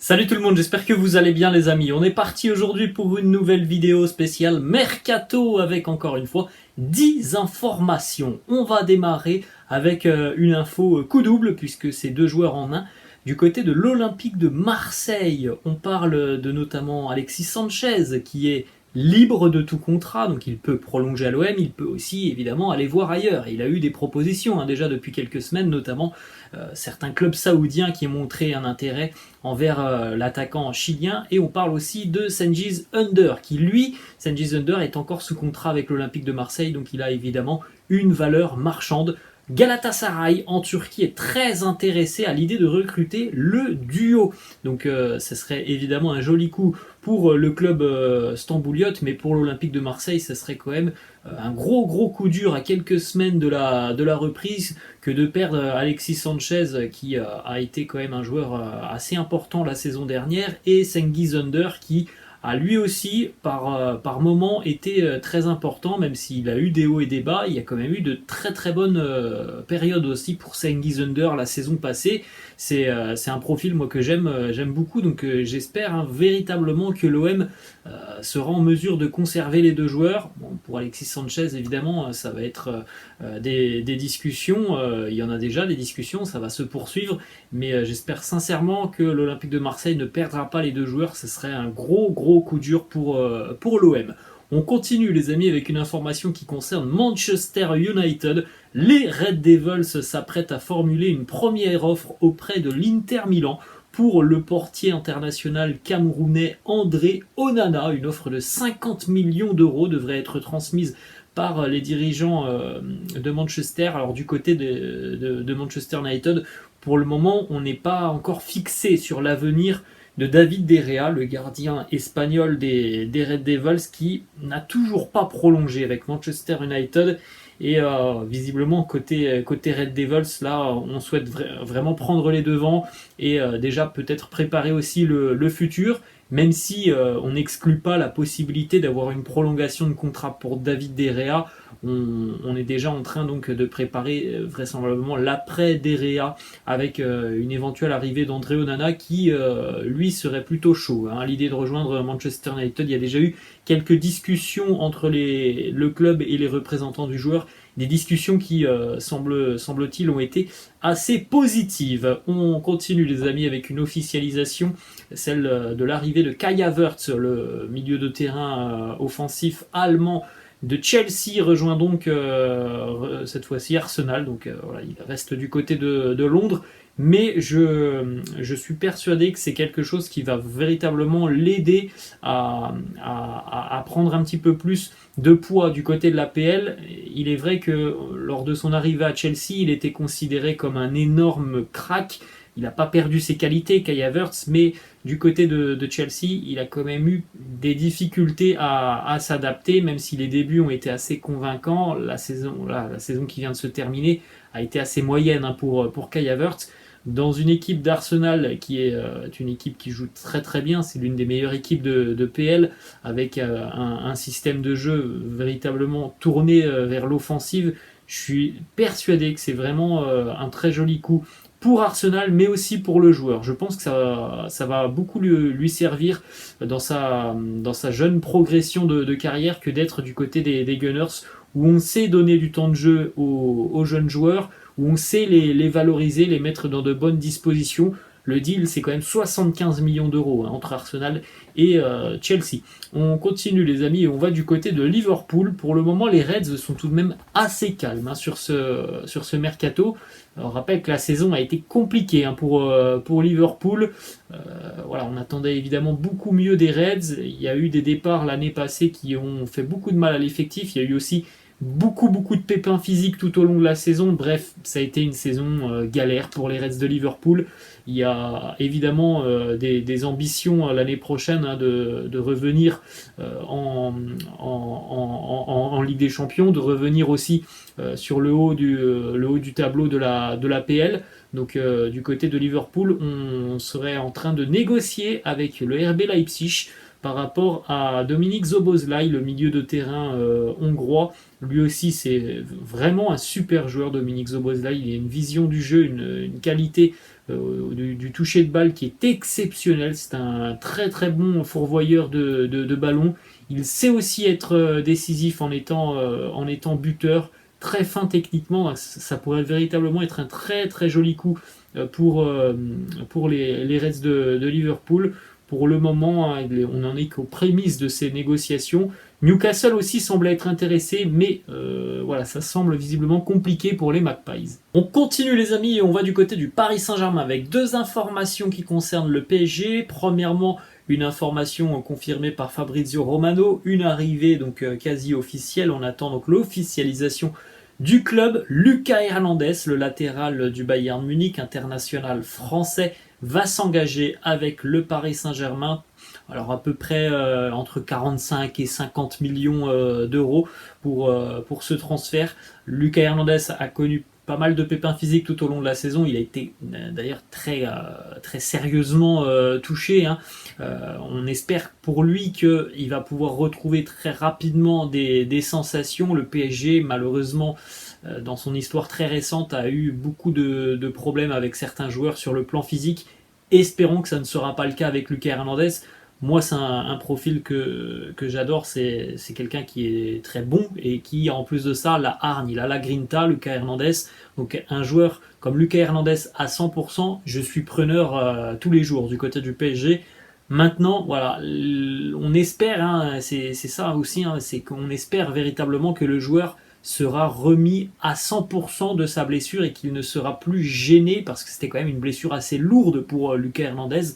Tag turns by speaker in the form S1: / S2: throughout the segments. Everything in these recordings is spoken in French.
S1: Salut tout le monde, j'espère que vous allez bien les amis. On est parti aujourd'hui pour une nouvelle vidéo spéciale Mercato avec encore une fois 10 informations. On va démarrer avec une info coup double puisque c'est deux joueurs en un. Du côté de l'Olympique de Marseille, on parle de notamment Alexis Sanchez qui est libre de tout contrat, donc il peut prolonger à l'OM, il peut aussi évidemment aller voir ailleurs. Il a eu des propositions déjà depuis quelques semaines, notamment certains clubs saoudiens qui ont montré un intérêt envers l'attaquant chilien. Et on parle aussi de Cengiz Under, qui lui, Cengiz Under est encore sous contrat avec l'Olympique de Marseille, donc il a évidemment une valeur marchande. Galatasaray en Turquie est très intéressé à l'idée de recruter le duo. Donc ce serait évidemment un joli coup pour le club stambouliote, mais pour l'Olympique de Marseille, ce serait quand même un gros coup dur à quelques semaines de la reprise que de perdre Alexis Sanchez qui a été quand même un joueur assez important la saison dernière et Cengiz Under qui a lui aussi par moment été très important, même s'il a eu des hauts et des bas. Il y a quand même eu de très bonnes périodes aussi pour Cengiz Under la saison passée. C'est un profil moi que j'aime beaucoup, donc j'espère véritablement que l'OM sera en mesure de conserver les deux joueurs. Bon, pour Alexis Sanchez évidemment ça va être des discussions, il y en a déjà des discussions, ça va se poursuivre, mais j'espère sincèrement que l'Olympique de Marseille ne perdra pas les deux joueurs, ce serait un gros coup dur pour l'OM. On continue les amis avec une information qui concerne Manchester United. Les Red Devils s'apprêtent à formuler une première offre auprès de l'Inter Milan pour le portier international camerounais André Onana. Une offre de 50 millions d'euros devrait être transmise par les dirigeants de Manchester. Alors du côté de Manchester United, pour le moment, on n'est pas encore fixé sur l'avenir de David De Gea, le gardien espagnol des Red Devils, qui n'a toujours pas prolongé avec Manchester United. Et visiblement, côté Red Devils, là, on souhaite vraiment prendre les devants et déjà peut-être préparer aussi le futur, même si on n'exclut pas la possibilité d'avoir une prolongation de contrat pour David De Gea. On est déjà en train donc de préparer vraisemblablement l'après De Gea avec une éventuelle arrivée d'André Onana qui lui serait plutôt chaud. L'idée de rejoindre Manchester United, il y a déjà eu quelques discussions entre le club et les représentants du joueur, des discussions qui semble-t-il ont été assez positives. On continue les amis avec une officialisation, celle de l'arrivée de Kai Havertz, le milieu de terrain offensif allemand de Chelsea, rejoint donc cette fois-ci Arsenal, donc voilà, il reste du côté de Londres, mais je suis persuadé que c'est quelque chose qui va véritablement l'aider à prendre un petit peu plus de poids du côté de la PL. Il est vrai que lors de son arrivée à Chelsea, il était considéré comme un énorme crack. Il n'a pas perdu ses qualités, Kai Havertz, mais du côté de Chelsea, il a quand même eu des difficultés à s'adapter, même si les débuts ont été assez convaincants. La saison qui vient de se terminer a été assez moyenne pour Kai Havertz. Dans une équipe d'Arsenal qui est une équipe qui joue très bien, c'est l'une des meilleures équipes de PL, avec un système de jeu véritablement tourné vers l'offensive. Je suis persuadé que c'est vraiment un très joli coup pour Arsenal, mais aussi pour le joueur. Je pense que ça va beaucoup lui servir dans sa jeune progression de carrière que d'être du côté des Gunners, où on sait donner du temps de jeu aux jeunes joueurs, où on sait les valoriser, les mettre dans de bonnes dispositions. Le deal, c'est quand même 75 millions d'euros entre Arsenal et Chelsea. On continue les amis et on va du côté de Liverpool. Pour le moment, les Reds sont tout de même assez calmes sur ce mercato. On rappelle que la saison a été compliquée pour Liverpool. Voilà, on attendait évidemment beaucoup mieux des Reds. Il y a eu des départs l'année passée qui ont fait beaucoup de mal à l'effectif. Il y a eu aussi beaucoup de pépins physiques tout au long de la saison. Bref, ça a été une saison galère pour les Reds de Liverpool. Il y a évidemment des ambitions l'année prochaine de revenir en Ligue des Champions, de revenir aussi sur le haut du tableau de la PL. Donc du côté de Liverpool, on serait en train de négocier avec le RB Leipzig par rapport à Dominik Szoboszlai, le milieu de terrain hongrois. Lui aussi, c'est vraiment un super joueur, Dominik Szoboszlai. Il a une vision du jeu, une qualité du toucher de balle qui est exceptionnel. C'est un très très bon fourvoyeur de ballon. Il sait aussi être décisif en étant buteur, très fin techniquement. Ça pourrait véritablement être un très très joli coup pour les Reds de Liverpool. Pour le moment, on n'en est qu'aux prémices de ces négociations. Newcastle aussi semble être intéressé, mais voilà, ça semble visiblement compliqué pour les Magpies. On continue les amis et on va du côté du Paris Saint-Germain avec deux informations qui concernent le PSG. Premièrement, une information confirmée par Fabrizio Romano, une arrivée donc quasi officielle. On attend donc l'officialisation du club. Lucas Hernandez, le latéral du Bayern Munich, international français, va s'engager avec le Paris Saint-Germain. Alors à peu près entre 45 et 50 millions d'euros pour ce transfert. Lucas Hernandez a connu pas mal de pépins physiques tout au long de la saison. Il a été d'ailleurs très sérieusement touché. On espère pour lui qu'il va pouvoir retrouver très rapidement des sensations. Le PSG, malheureusement, dans son histoire très récente, a eu beaucoup de problèmes avec certains joueurs sur le plan physique. Espérons que ça ne sera pas le cas avec Lucas Hernandez. Moi, c'est un profil que j'adore. C'est quelqu'un qui est très bon et qui, en plus de ça, la hargne. Il a la grinta, Lucas Hernandez. Donc, un joueur comme Lucas Hernandez à 100%, je suis preneur tous les jours du côté du PSG. Maintenant, voilà, on espère, c'est ça aussi, c'est qu'on espère véritablement que le joueur sera remis à 100% de sa blessure et qu'il ne sera plus gêné parce que c'était quand même une blessure assez lourde pour Lucas Hernandez.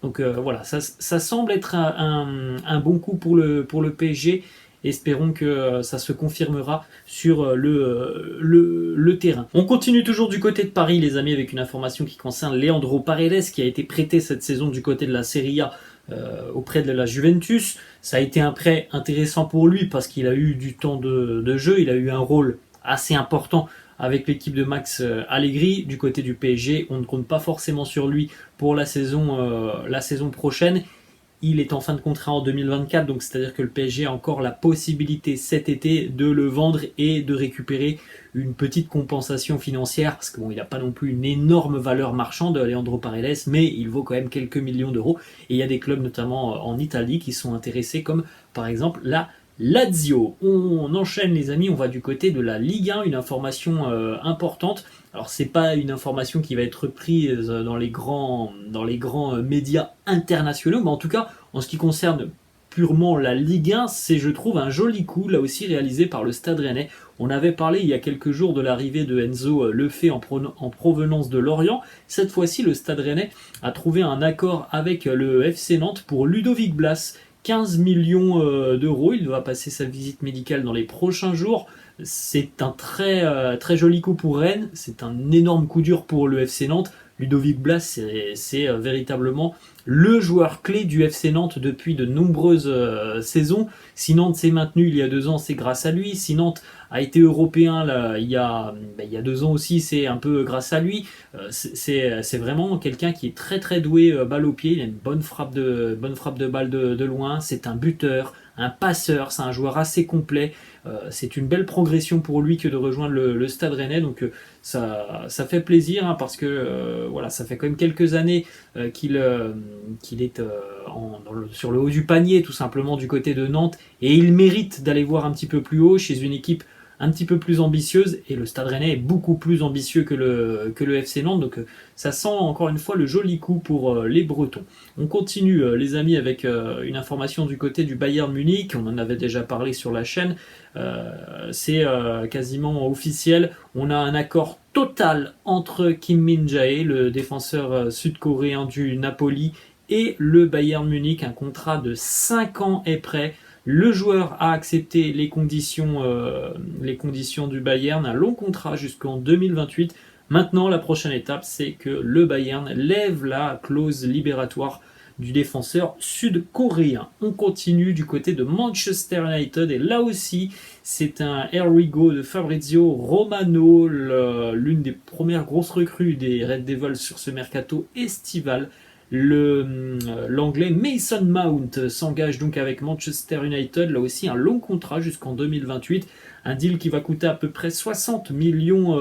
S1: Donc voilà, ça semble être un bon coup pour le PSG. Espérons que ça se confirmera sur le terrain. On continue toujours du côté de Paris, les amis, avec une information qui concerne Leandro Paredes, qui a été prêté cette saison du côté de la Serie A auprès de la Juventus. Ça a été un prêt intéressant pour lui parce qu'il a eu du temps de jeu, il a eu un rôle assez important avec l'équipe de Max Allegri. Du côté du PSG, on ne compte pas forcément sur lui pour la saison prochaine. Il est en fin de contrat en 2024, donc c'est-à-dire que le PSG a encore la possibilité cet été de le vendre et de récupérer une petite compensation financière, parce qu'il n'a pas non plus une énorme valeur marchande, Leandro Paredes, mais il vaut quand même quelques millions d'euros. Et il y a des clubs, notamment en Italie, qui sont intéressés, comme par exemple la Lazio. On enchaîne les amis, on va du côté de la Ligue 1, une information importante. Alors c'est pas une information qui va être prise dans les grands médias internationaux, mais en tout cas en ce qui concerne purement la Ligue 1, c'est je trouve un joli coup là aussi réalisé par le Stade Rennais. On avait parlé il y a quelques jours de l'arrivée de Enzo Lefebvre en provenance de Lorient. Cette fois-ci le Stade Rennais a trouvé un accord avec le FC Nantes pour Ludovic Blas. 15 millions d'euros, il va passer sa visite médicale dans les prochains jours. C'est un très joli coup pour Rennes, c'est un énorme coup dur pour le FC Nantes. Ludovic Blas, c'est véritablement le joueur clé du FC Nantes depuis de nombreuses saisons. Si Nantes s'est maintenu il y a 2 ans, c'est grâce à lui. Si Nantes a été européen là, il y a 2 ans aussi, c'est un peu grâce à lui. C'est vraiment quelqu'un qui est très doué balle au pied. Il a une bonne frappe de balle de loin. C'est un buteur, un passeur, c'est un joueur assez complet. C'est une belle progression pour lui que de rejoindre le Stade Rennais. Donc ça fait plaisir parce que voilà, ça fait quand même quelques années qu'il est sur le haut du panier tout simplement du côté de Nantes et il mérite d'aller voir un petit peu plus haut chez une équipe un petit peu plus ambitieuse et le Stade Rennais est beaucoup plus ambitieux que le FC Nantes, donc ça sent encore une fois le joli coup pour les Bretons. On continue les amis avec une information du côté du Bayern Munich, on en avait déjà parlé sur la chaîne, c'est quasiment officiel, on a un accord total entre Kim Min-jae, le défenseur sud-coréen du Napoli, et le Bayern Munich, un contrat de 5 ans est prêt. Le joueur a accepté les conditions du Bayern, un long contrat jusqu'en 2028. Maintenant, la prochaine étape, c'est que le Bayern lève la clause libératoire du défenseur sud-coréen. On continue du côté de Manchester United et là aussi, c'est un Here We Go de Fabrizio Romano, l'une des premières grosses recrues des Red Devils sur ce mercato estival. L'anglais Mason Mount s'engage donc avec Manchester United, là aussi un long contrat jusqu'en 2028, un deal qui va coûter à peu près 60 millions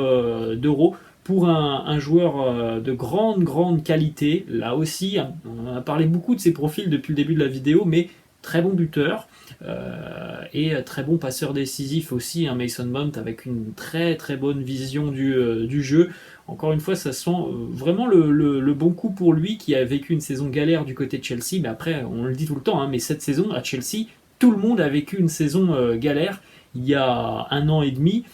S1: d'euros pour un joueur de grande qualité. Là aussi, on a parlé beaucoup de ses profils depuis le début de la vidéo, mais très bon buteur et très bon passeur décisif aussi, Mason Mount, avec une très bonne vision du jeu. Encore une fois, ça sent vraiment le bon coup pour lui, qui a vécu une saison galère du côté de Chelsea. Mais après, on le dit tout le temps, hein, mais cette saison à Chelsea, tout le monde a vécu une saison galère. Il y a 1 an et demi,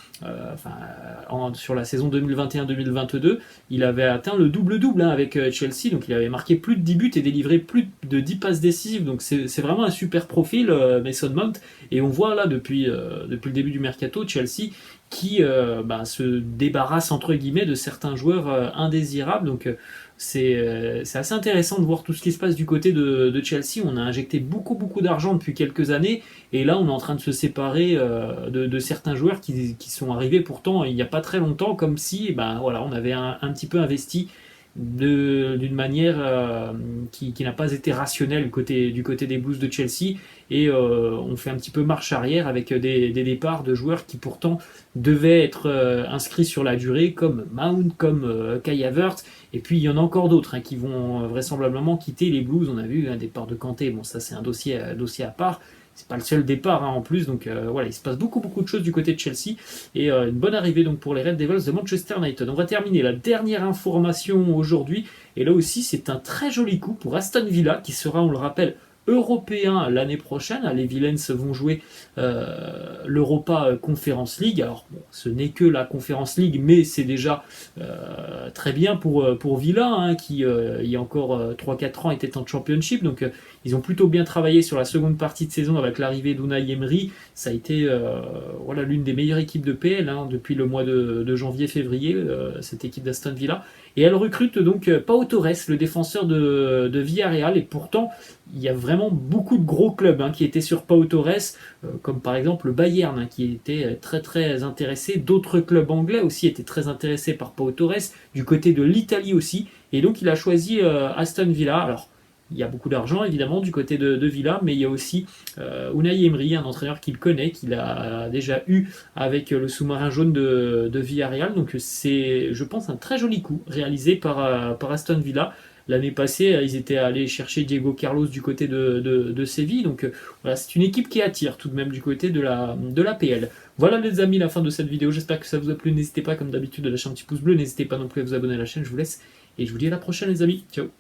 S1: sur la saison 2021-2022, il avait atteint le double-double, hein, avec Chelsea, donc il avait marqué plus de 10 buts et délivré plus de 10 passes décisives, donc c'est vraiment un super profil, Mason Mount, et on voit là depuis le début du mercato, Chelsea qui se débarrasse entre guillemets de certains joueurs indésirables, donc c'est assez intéressant de voir tout ce qui se passe du côté de Chelsea. On a injecté beaucoup d'argent depuis quelques années, et là on est en train de se séparer de certains joueurs qui sont arrivés pourtant il n'y a pas très longtemps, comme si voilà, on avait un petit peu investi d'une manière qui n'a pas été rationnelle du côté des Blues de Chelsea, et on fait un petit peu marche arrière avec des départs de joueurs qui pourtant devaient être inscrits sur la durée, comme Mount, comme Kai Havertz, et puis il y en a encore d'autres, hein, qui vont vraisemblablement quitter les Blues. On a vu un départ de Kanté, bon ça c'est un dossier à part, c'est pas le seul départ, hein, en plus, donc voilà, il se passe beaucoup de choses du côté de Chelsea, et une bonne arrivée donc pour les Red Devils de Manchester United. On va terminer la dernière information aujourd'hui, et là aussi c'est un très joli coup pour Aston Villa, qui sera, on le rappelle, européen l'année prochaine. Les Villains vont jouer l'Europa Conference League. Alors bon, ce n'est que la Conference League, mais c'est déjà très bien pour Villa, hein, qui il y a encore 3-4 ans était en Championship, donc ils ont plutôt bien travaillé sur la seconde partie de saison avec l'arrivée d'Unai Emery. Ça a été voilà, l'une des meilleures équipes de PL, hein, depuis le mois de janvier-février, cette équipe d'Aston Villa. Et elle recrute donc Pau Torres, le défenseur de Villarreal, et pourtant il y a vraiment beaucoup de gros clubs, hein, qui étaient sur Pau Torres, comme par exemple le Bayern, hein, qui était très intéressé. D'autres clubs anglais aussi étaient très intéressés par Pau Torres, du côté de l'Italie aussi, et donc il a choisi Aston Villa. Alors il y a beaucoup d'argent évidemment du côté de Villa, mais il y a aussi Unai Emery, un entraîneur qu'il connaît, qu'il a déjà eu avec le sous-marin jaune de Villarreal. Donc c'est, je pense, un très joli coup réalisé par Aston Villa. L'année passée, ils étaient allés chercher Diego Carlos du côté de Séville. Donc voilà, c'est une équipe qui attire tout de même du côté de la PL. Voilà les amis, la fin de cette vidéo. J'espère que ça vous a plu. N'hésitez pas, comme d'habitude, à lâcher un petit pouce bleu. N'hésitez pas non plus à vous abonner à la chaîne. Je vous laisse et je vous dis à la prochaine les amis. Ciao.